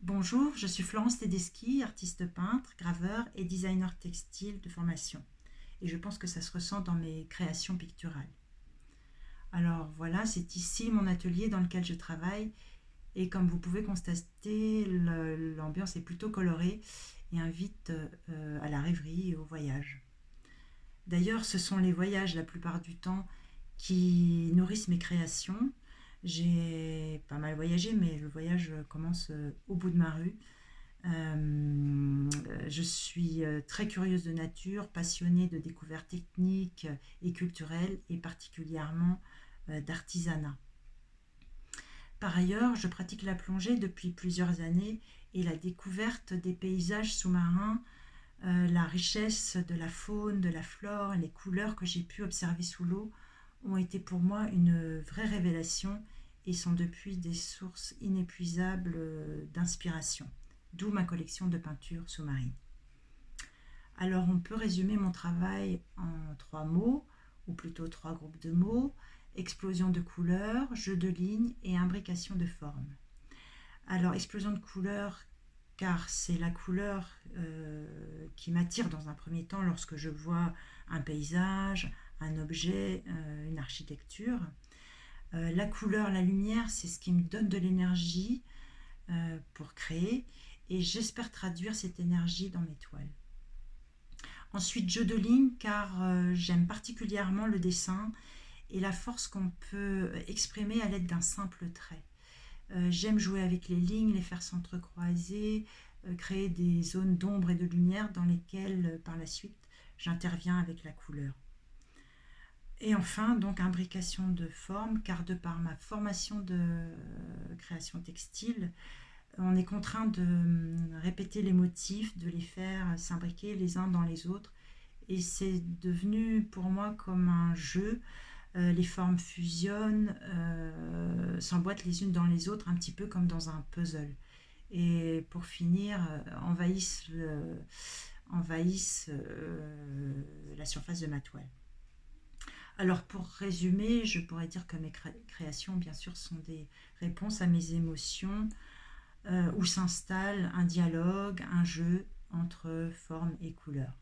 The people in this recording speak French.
Bonjour, je suis Florence Tedeschi, artiste peintre, graveur et designer textile de formation. Et je pense que ça se ressent dans mes créations picturales. Alors voilà, c'est ici mon atelier dans lequel je travaille. Et comme vous pouvez constater, l'ambiance est plutôt colorée et invite à la rêverie et au voyage. D'ailleurs, ce sont les voyages la plupart du temps qui nourrissent mes créations. J'ai pas mal voyagé, mais le voyage commence au bout de ma rue. Je suis très curieuse de nature, passionnée de découvertes techniques et culturelles, et particulièrement d'artisanat. Par ailleurs, je pratique la plongée depuis plusieurs années et la découverte des paysages sous-marins, la richesse de la faune, de la flore, les couleurs que j'ai pu observer sous l'eau ont été pour moi une vraie révélation et sont depuis des sources inépuisables d'inspiration, d'où ma collection de peintures sous-marines. Alors on peut résumer mon travail en trois mots, ou plutôt trois groupes de mots: explosion de couleurs, jeu de lignes et imbrication de formes. Alors explosion de couleurs, car c'est la couleur qui m'attire dans un premier temps lorsque je vois un paysage, un objet, une architecture. La couleur, la lumière, c'est ce qui me donne de l'énergie pour créer, et j'espère traduire cette énergie dans mes toiles. Ensuite, jeu de lignes, car j'aime particulièrement le dessin et la force qu'on peut exprimer à l'aide d'un simple trait. J'aime jouer avec les lignes, les faire s'entrecroiser, créer des zones d'ombre et de lumière dans lesquelles, par la suite, j'interviens avec la couleur. Et enfin, donc, imbrication de forme, car de par ma formation de création textile, on est contraint de répéter les motifs, de les faire s'imbriquer les uns dans les autres. Et c'est devenu pour moi comme un jeu. Les formes fusionnent, s'emboîtent les unes dans les autres, un petit peu comme dans un puzzle. Et pour finir, envahissent la surface de ma toile. Alors pour résumer, je pourrais dire que mes créations, bien sûr, sont des réponses à mes émotions, où s'installe un dialogue, un jeu entre forme et couleur.